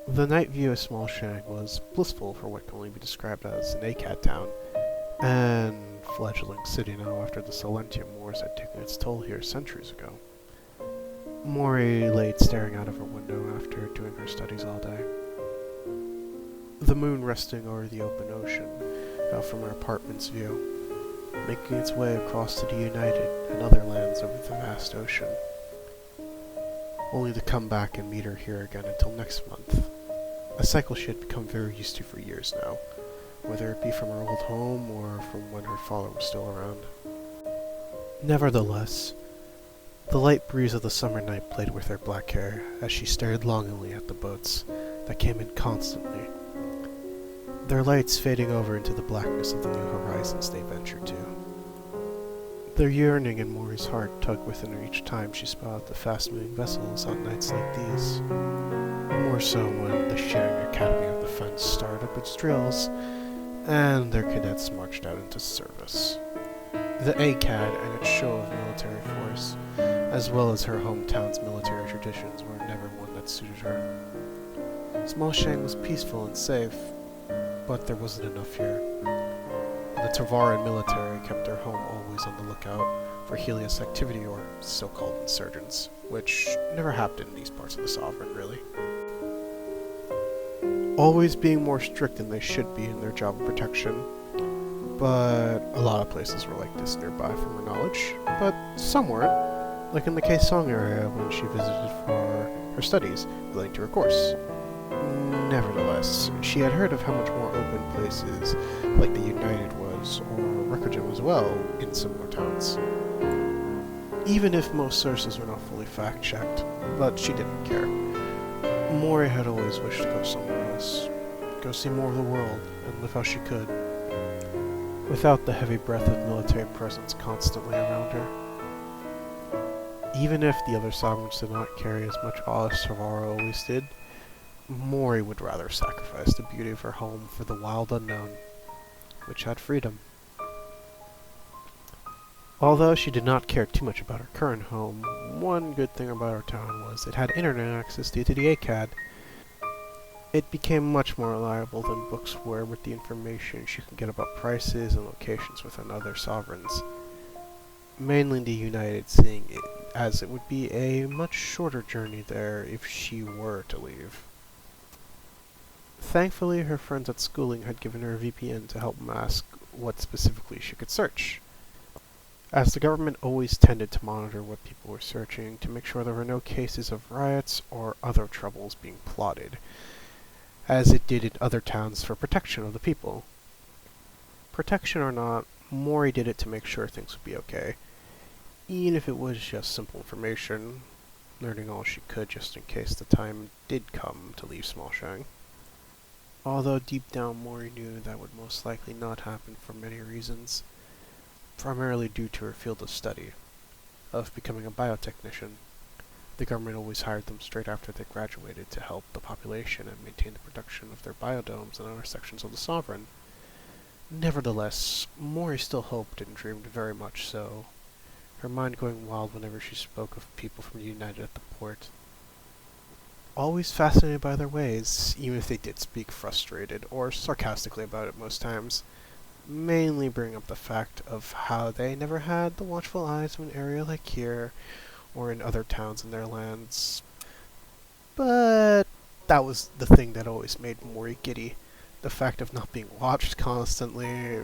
The night view of Small Shang was blissful for what can only be described as an ACAD town, and fledgling city now after the Silentium Wars had taken its toll here centuries ago. Mori lay staring out of her window after doing her studies all day. The moon resting over the open ocean, out from her apartment's view, making its way across to the United and other lands over the vast ocean, only to come back and meet her here again until next month. A cycle she had become very used to for years now, whether it be from her old home or from when her father was still around. Nevertheless, the light breeze of the summer night played with her black hair as she stared longingly at the boats that came in constantly, their lights fading over into the blackness of the new horizons they ventured to. Their yearning in Mori's heart tugged within her each time she spotted the fast-moving vessels on nights like these. More so when the Shang Academy of Defense started up its drills, and their cadets marched out into service. The ACAD and its show of military force, as well as her hometown's military traditions, were never one that suited her. Small Shang was peaceful and safe, but there wasn't enough here. The Tavaran military kept their home always on the lookout for Helios activity or so-called insurgents, which never happened in these parts of the Sovereign, really. Always being more strict than they should be in their job of protection, but a lot of places were like this nearby from her knowledge, but some weren't, like in the Kaesong area when she visited for her studies relating to her course. Nevertheless, she had heard of how much more open places like the United was, or Recordgem as well, in similar towns. Even if most sources were not fully fact-checked, but she didn't care. Mori had always wished to go somewhere else, go see more of the world, and live how she could, without the heavy breath of military presence constantly around her. Even if the other sovereigns did not carry as much awe as Savara always did, Mori would rather sacrifice the beauty of her home for the wild unknown, which had freedom. Although she did not care too much about her current home, one good thing about her town was it had internet access due to the ACAD. It became much more reliable than books were with the information she could get about prices and locations within other sovereigns. Mainly the United, seeing it as it would be a much shorter journey there if she were to leave. Thankfully, her friends at schooling had given her a VPN to help mask what specifically she could search, as the government always tended to monitor what people were searching to make sure there were no cases of riots or other troubles being plotted, as it did in other towns for protection of the people. Protection or not, Mori did it to make sure things would be okay, even if it was just simple information, learning all she could just in case the time did come to leave Small Shang. Although deep down Mori knew that would most likely not happen for many reasons, primarily due to her field of study, of becoming a biotechnician. The government always hired them straight after they graduated to help the population and maintain the production of their biodomes and other sections of the Sovereign. Nevertheless, Mori still hoped and dreamed very much so, her mind going wild whenever she spoke of people from the United at the port. Always fascinated by their ways, even if they did speak frustrated or sarcastically about it most times, mainly bring up the fact of how they never had the watchful eyes of an area like here, or in other towns in their lands. But that was the thing that always made Mori giddy, the fact of not being watched constantly.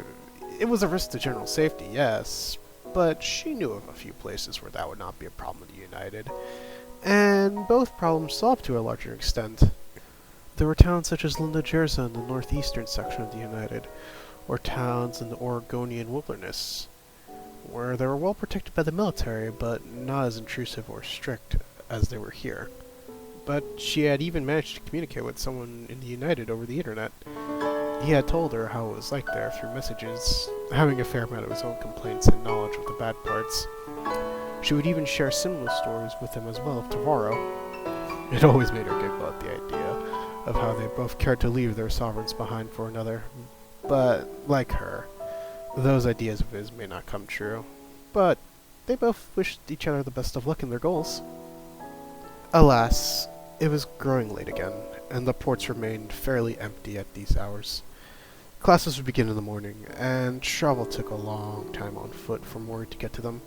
It was a risk to general safety, yes, but she knew of a few places where that would not be a problem in the United, and both problems solved to a larger extent. There were towns such as Lunda Jerza in the northeastern section of the United, or towns in the Oregonian wilderness, where they were well protected by the military, but not as intrusive or strict as they were here. But she had even managed to communicate with someone in the United over the internet. He had told her how it was like there through messages, having a fair amount of his own complaints and knowledge of the bad parts. She would even share similar stories with him as well of Tavaro. It always made her giggle at the idea of how they both cared to leave their sovereigns behind for another. But, like her, those ideas of his may not come true. But they both wished each other the best of luck in their goals. Alas, It was growing late again, and the ports remained fairly empty at these hours. Classes would begin in the morning, and travel took a long time on foot for Mori to get to them.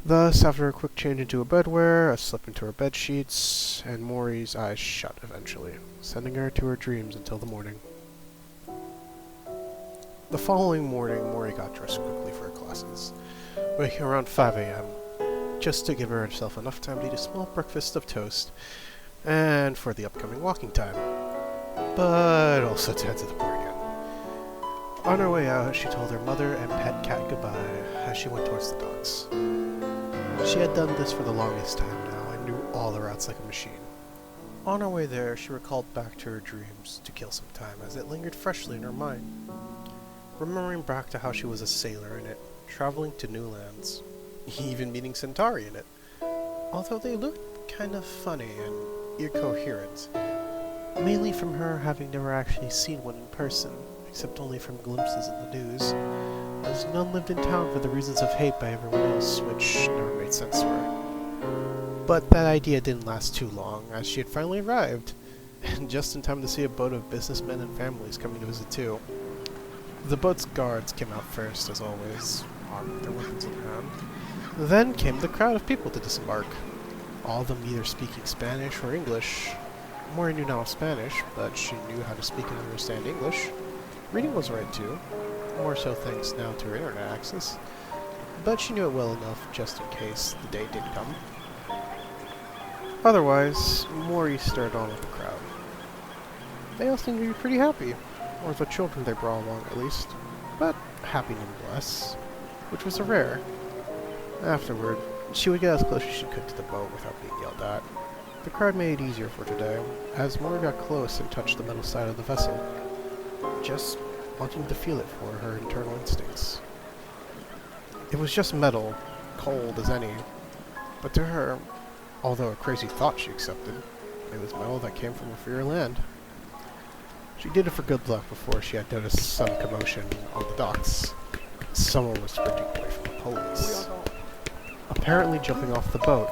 Thus, after a quick change into her bedwear, a slip into her bed sheets, and Mori's eyes shut eventually, sending her to her dreams until the morning. The following morning, Mori got dressed quickly for her classes, waking around 5 a.m., just to give herself enough time to eat a small breakfast of toast, and for the upcoming walking time, but also to head to the bar again. On her way out, she told her mother and pet cat goodbye as she went towards the docks. She had done this for the longest time now and knew all the routes like a machine. On her way there, she recalled back to her dreams to kill some time as it lingered freshly in her mind, remembering back to how she was a sailor in it, traveling to new lands, even meeting Centauri in it, although they looked kind of funny and incoherent, mainly from her having never actually seen one in person, except only from glimpses in the news, as none lived in town for the reasons of hate by everyone else, which never made sense to her. But that idea didn't last too long, as she had finally arrived, and just in time to see a boat of businessmen and families coming to visit too. The boat's guards came out first, as always, armed with their weapons in hand. Then came the crowd of people to disembark, all of them either speaking Spanish or English. Mori knew now Spanish, but she knew how to speak and understand English. Reading was right too, more so thanks now to her internet access, but she knew it well enough just in case the day did come. Otherwise, Mori stared on with the crowd. They all seemed to be pretty happy, or the children they brought along at least, but happy nonetheless, which was a rare. Afterward, she would get as close as she could to the boat without being yelled at. The crowd made it easier for today, as Mori got close and touched the metal side of the vessel, just wanting to feel it for her internal instincts. It was just metal, cold as any, but to her, although a crazy thought she accepted, it was metal that came from a freer land. She did it for good luck before she had noticed some commotion on the docks. Someone was sprinting away from the police, apparently jumping off the boat,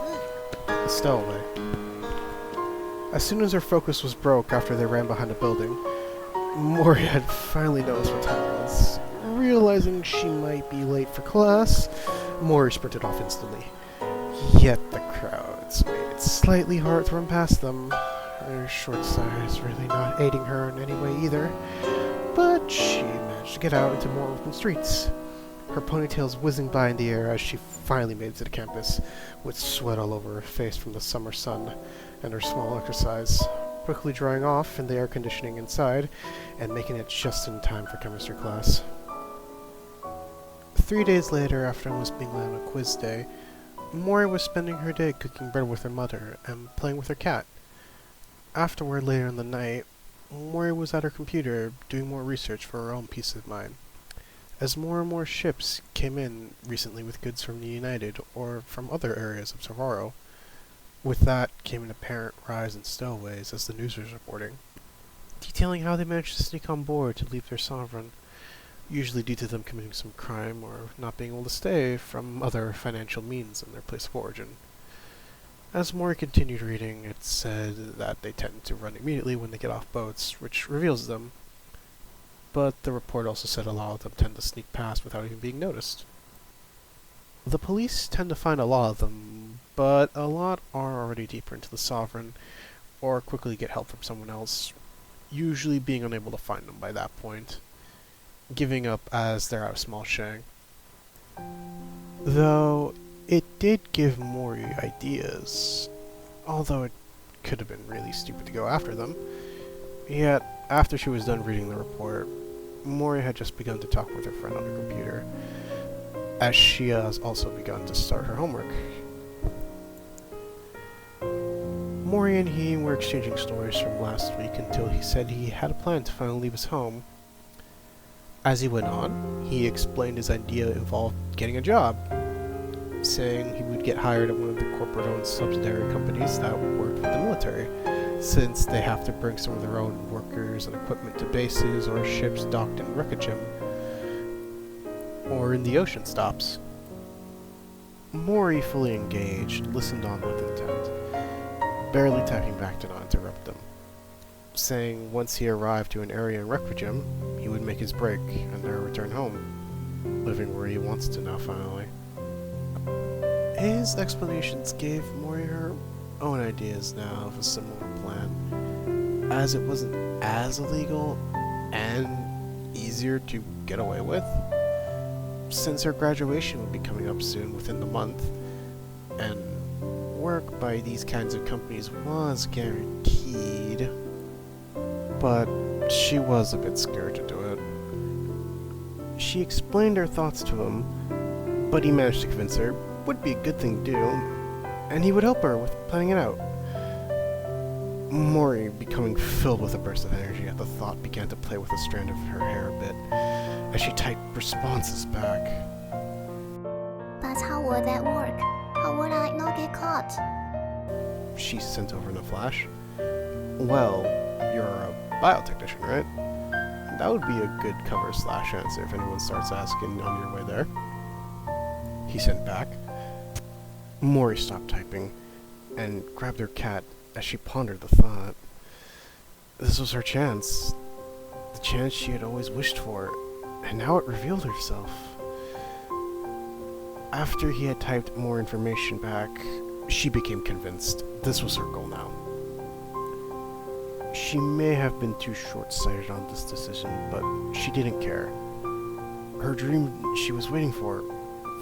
a stowaway. As soon as her focus was broke after they ran behind a building, Mori had finally noticed what time it was. Realizing she might be late for class, Mori sprinted off instantly. Yet the crowds made it slightly hard to run past them. Her short size really not aiding her in any way either, but she managed to get out into more open streets, her ponytails whizzing by in the air as she finally made it to the campus, with sweat all over her face from the summer sun and her small exercise, quickly drying off in the air conditioning inside and making it just in time for chemistry class. 3 days later, after almost being on a quiz day, Mori was spending her day cooking bread with her mother and playing with her cat. Afterward, later in the night, Mori was at her computer doing more research for her own peace of mind, as more and more ships came in recently with goods from the United or from other areas of Savaro. With that came an apparent rise in stowaways, as the news was reporting, detailing how they managed to sneak on board to leave their sovereign, usually due to them committing some crime or not being able to stay from other financial means in their place of origin. As Mori continued reading, it said that they tend to run immediately when they get off boats, which reveals them, but the report also said a lot of them tend to sneak past without even being noticed. The police tend to find a lot of them, but a lot are already deeper into the sovereign, or quickly get help from someone else, usually being unable to find them by that point, giving up as they're out of small shang. Though, it did give Mori ideas, although it could have been really stupid to go after them. Yet, after she was done reading the report, Mori had just begun to talk with her friend on her computer, as she has also begun to start her homework. Mori and he were exchanging stories from last week until he said he had a plan to finally leave his home. As he went on, he explained his idea involved getting a job, saying he would get hired at one of the corporate-owned subsidiary companies that worked with the military, since they have to bring some of their own workers and equipment to bases or ships docked in Wreckagem, or in the ocean stops. Mori fully engaged and listened on with intent, barely tapping back to not interrupt them, saying once he arrived to an area in Requiem, he would make his break and then return home, living where he wants to now finally. His explanations gave Mori her own ideas now of a similar plan, as it wasn't as illegal and easier to get away with, since her graduation would be coming up soon within the month, and work by these kinds of companies was guaranteed, but she was a bit scared to do it. She explained her thoughts to him, but he managed to convince her it would be a good thing to do, and he would help her with planning it out. Mori, becoming filled with a burst of energy at the thought, began to play with a strand of her hair a bit, as she typed responses back. But how would that work? How would I not get caught? She sent over in a flash. Well, you're a biotechnician, right? That would be a good cover/answer if anyone starts asking on your way there. He sent back. Mori stopped typing and grabbed her cat as she pondered the thought. This was her chance. The chance she had always wished for, and now it revealed herself. After he had typed more information back, she became convinced this was her goal now. She may have been too short-sighted on this decision, but she didn't care. Her dream she was waiting for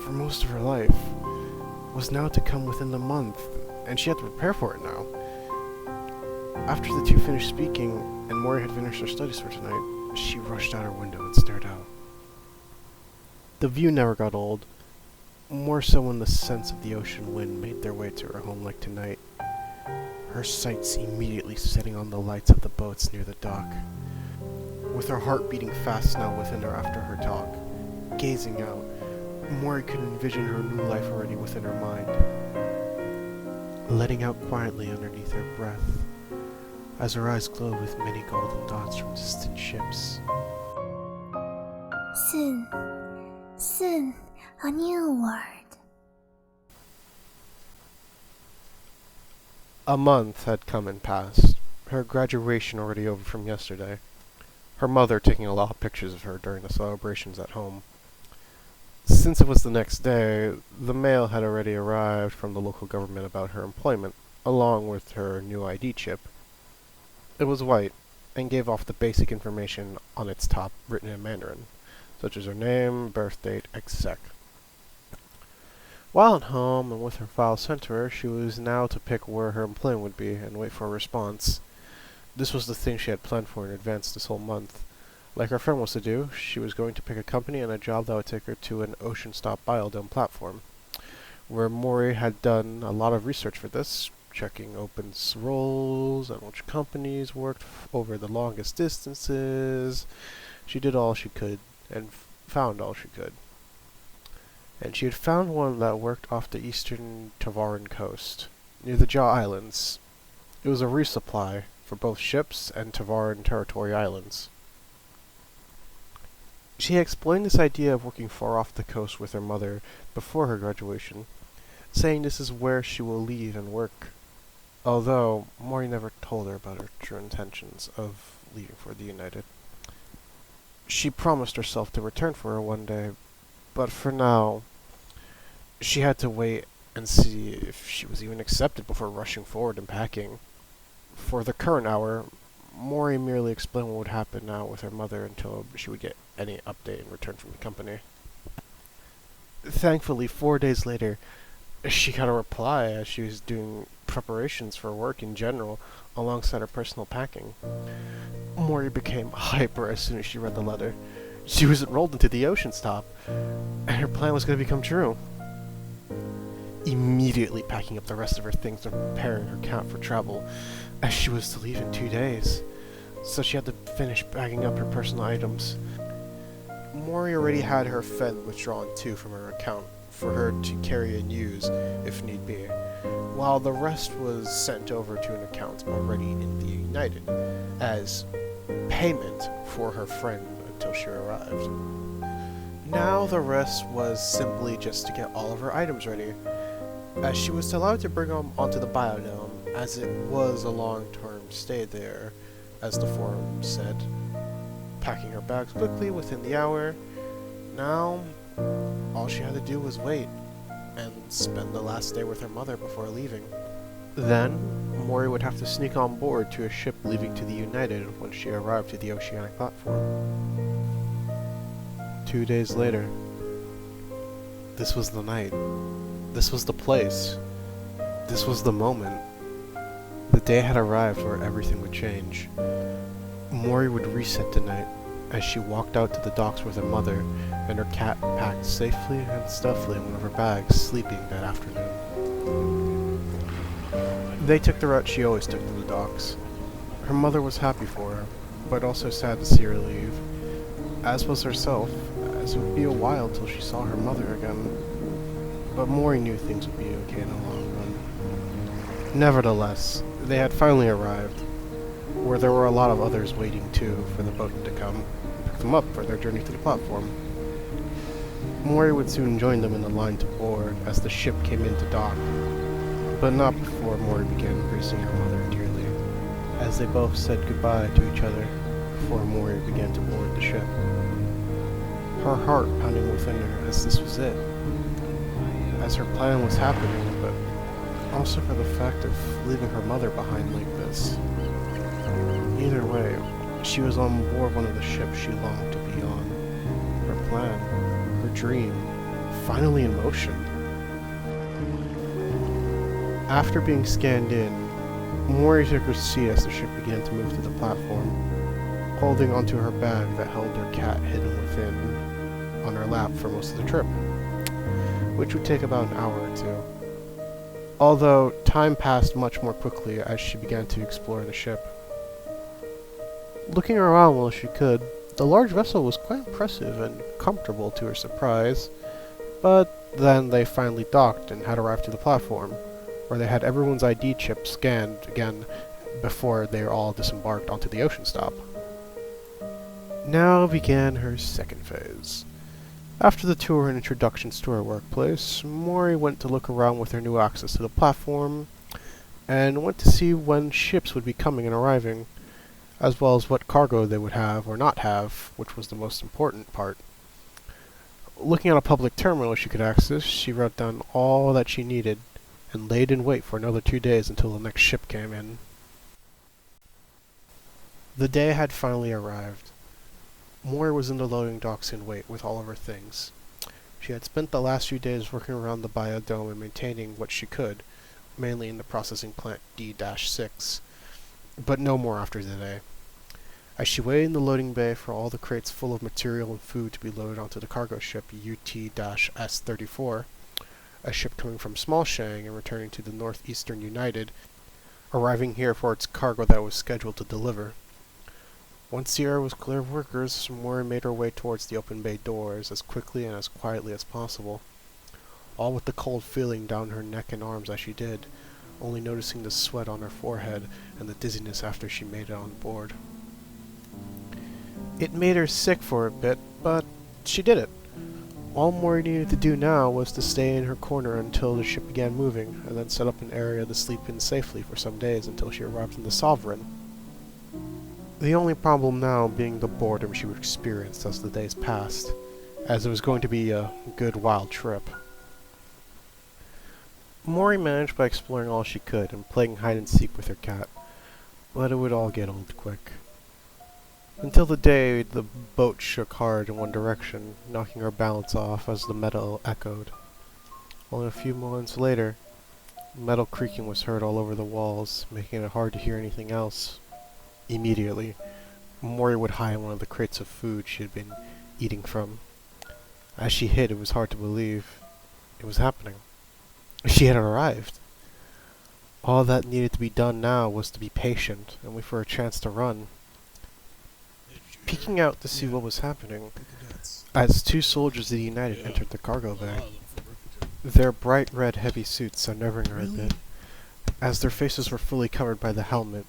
most of her life, was now to come within the month, and she had to prepare for it now. After the two finished speaking, and Mori had finished her studies for tonight, she rushed out her window and stared out. The view never got old, more so when the scents of the ocean wind made their way to her home like tonight, her sights immediately setting on the lights of the boats near the dock. With her heart beating fast now within her after her talk, gazing out, Mori could envision her new life already within her mind, letting out quietly underneath her breath, as her eyes glowed with many golden dots from distant ships. Soon, a new world. A month had come and passed, her graduation already over from yesterday, her mother taking a lot of pictures of her during the celebrations at home. Since it was the next day, the mail had already arrived from the local government about her employment, along with her new ID chip. It was white, and gave off the basic information on its top written in Mandarin, such as her name, birth date, etc. While at home and with her file sent to her, she was now to pick where her employment would be and wait for a response. This was the thing she had planned for in advance this whole month. Like her friend was to do, she was going to pick a company and a job that would take her to an ocean-stop biodome platform, where Mori had done a lot of research for this, checking open roles and which companies worked over the longest distances. She did all she could and found all she could. And she had found one that worked off the eastern Tavaran coast, near the Jaw Islands. It was a resupply for both ships and Tavaran Territory Islands. She had explained this idea of working far off the coast with her mother before her graduation, saying this is where she will leave and work, although Mori never told her about her true intentions of leaving for the United. She promised herself to return for her one day, but for now, she had to wait and see if she was even accepted before rushing forward and packing. For the current hour, Mori merely explained what would happen now with her mother until she would get any update in return from the company. Thankfully, 4 days later, she got a reply as she was doing preparations for work in general alongside her personal packing. Mori became hyper as soon as she read the letter. She was enrolled into the ocean stop, and her plan was going to become true. Immediately packing up the rest of her things and preparing her camp for travel, as she was to leave in 2 days, so she had to finish bagging up her personal items. Mori already had her Fen withdrawn too from her account for her to carry and use if need be, while the rest was sent over to an account already in the United as payment for her friend until she arrived. Now the rest was simply just to get all of her items ready, as she was allowed to bring them onto the biodome as it was a long-term stay there, as the forum said. Packing her bags quickly within the hour, now all she had to do was wait and spend the last day with her mother before leaving. Then, Mori would have to sneak on board to a ship leaving to the United when she arrived to the oceanic platform. 2 days later. This was the night. This was the place. This was the moment. The day had arrived where everything would change. Mori would reset the night as she walked out to the docks with her mother and her cat packed safely and stuffily in one of her bags, sleeping that afternoon. They took the route she always took to the docks. Her mother was happy for her, but also sad to see her leave, as was herself, as it would be a while till she saw her mother again. But Mori knew things would be okay in the long run. Nevertheless, they had finally arrived, where there were a lot of others waiting too for the boat to come and pick them up for their journey to the platform. Mori would soon join them in the line to board as the ship came into dock, but not before Mori began embracing her mother dearly, as they both said goodbye to each other before Mori began to board the ship. Her heart pounding within her as this was it, as her plan was happening, but also for the fact of leaving her mother behind like this. Either way, she was on board one of the ships she longed to be on. Her plan, her dream, finally in motion. After being scanned in, Mori took her seat as the ship began to move to the platform, holding onto her bag that held her cat hidden within on her lap for most of the trip, which would take about an hour or two. Although time passed much more quickly as she began to explore the ship. Looking around while she could, the large vessel was quite impressive and comfortable to her surprise, but then they finally docked and had arrived to the platform, where they had everyone's ID chip scanned again before they all disembarked onto the ocean stop. Now began her second phase. After the tour and introductions to her workplace, Mori went to look around with her new access to the platform, and went to see when ships would be coming and arriving, as well as what cargo they would have or not have, which was the most important part. Looking at a public terminal she could access, she wrote down all that she needed, and laid in wait for another 2 days until the next ship came in. The day had finally arrived. Mori was in the loading docks in wait with all of her things. She had spent the last few days working around the biodome and maintaining what she could, mainly in the processing plant D-6, but no more after today. As she waited in the loading bay for all the crates full of material and food to be loaded onto the cargo ship UT-S-34, a ship coming from Small Shang and returning to the Northeastern United, arriving here for its cargo that was scheduled to deliver. Once the air was clear of workers, Mori made her way towards the open bay doors as quickly and as quietly as possible, all with the cold feeling down her neck and arms as she did, only noticing the sweat on her forehead and the dizziness after she made it on board. It made her sick for a bit, but she did it. All Mori needed to do now was to stay in her corner until the ship began moving, and then set up an area to sleep in safely for some days until she arrived in the Sovereign. The only problem now being the boredom she would experience as the days passed, as it was going to be a good wild trip. Mori managed by exploring all she could and playing hide-and-seek with her cat, but it would all get old quick. Until the day the boat shook hard in one direction, knocking her balance off as the metal echoed. Only a few moments later, metal creaking was heard all over the walls, making it hard to hear anything else. Immediately, Mori would hide in one of the crates of food she had been eating from. As she hid, it was hard to believe. It was happening. She had arrived. All that needed to be done now was to be patient and wait for a chance to run. Peeking out to see what was happening, as two soldiers of the United entered the cargo bay. Their bright red heavy suits unnerving her a bit, as their faces were fully covered by the helmet,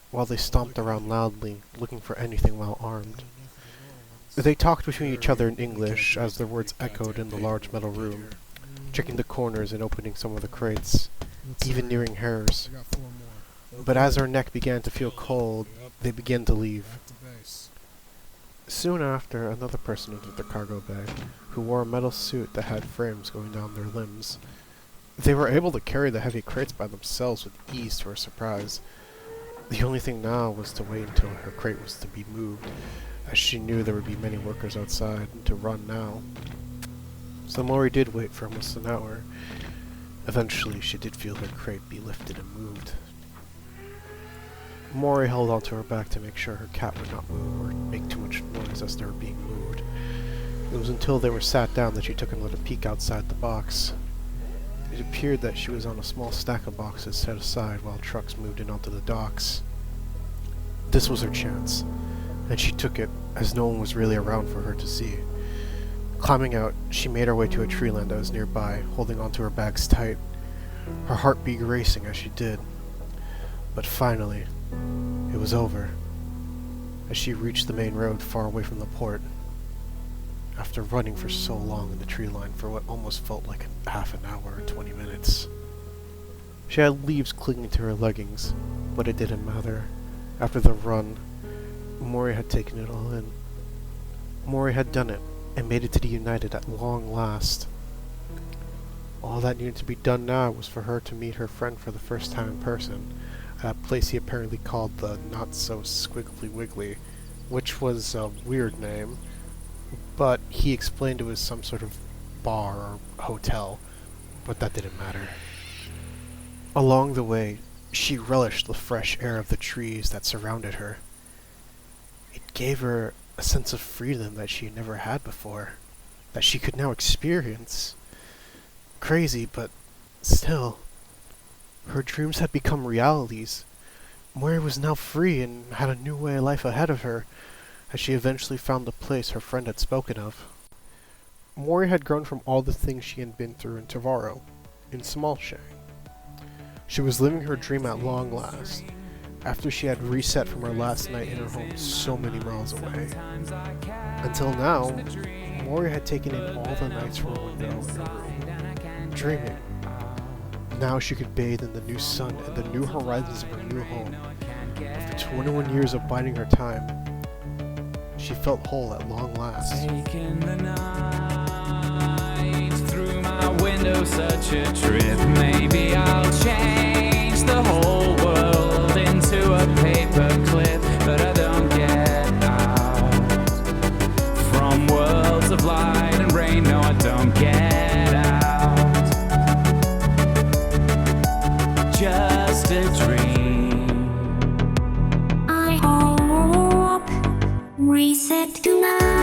while they stomped around loudly, looking for anything well armed. They talked between each other in English as their words echoed in the large metal room, checking the corners and opening some of the crates, even nearing hers. but as her neck began to feel cold, they began to leave. Soon after, another person entered the cargo bay, who wore a metal suit that had frames going down their limbs. They were able to carry the heavy crates by themselves with ease to her surprise. The only thing now was to wait until her crate was to be moved, as she knew there would be many workers outside to run now. So Mori did wait for almost an hour. Eventually, she did feel her crate be lifted and moved. Mori held onto her back to make sure her cat would not move or make too much noise as they were being moved. It was until they were sat down that she took another peek outside the box. It appeared that she was on a small stack of boxes set aside while trucks moved in onto the docks. This was her chance, and she took it, as no one was really around for her to see. Climbing out, she made her way to a tree line that was nearby, holding onto her bags tight, her heartbeat racing as she did. But finally, it was over, as she reached the main road far away from the port. After running for so long in the tree line for what almost felt like half an hour or 20 minutes. She had leaves clinging to her leggings, but it didn't matter. After the run, Mori had taken it all in. Mori had done it, and made it to the United at long last. All that needed to be done now was for her to meet her friend for the first time in person, at a place he apparently called the Not-So-Squiggly Wiggly, which was a weird name, but he explained it was some sort of bar or hotel, but that didn't matter. Along the way, she relished the fresh air of the trees that surrounded her. It gave her a sense of freedom that she had never had before, that she could now experience. Crazy, but still, her dreams had become realities. Mori was now free and had a new way of life ahead of her, as she eventually found the place her friend had spoken of. Mori had grown from all the things she had been through in Tavaro, in Smallshang. She was living her dream at long last, after she had reset from her last night in her home so many miles away. Until now, Mori had taken in all the nights from her window in her room, dreaming. Now she could bathe in the new sun and the new horizons of her new home. After 21 years of biding her time, she felt whole at long last. Taking the night through my window, such a trip. Maybe I'll change the whole world into a paper clip, but I don't get out from worlds of light and rain. No, I don't get out. Just a dream. I hope reset tonight.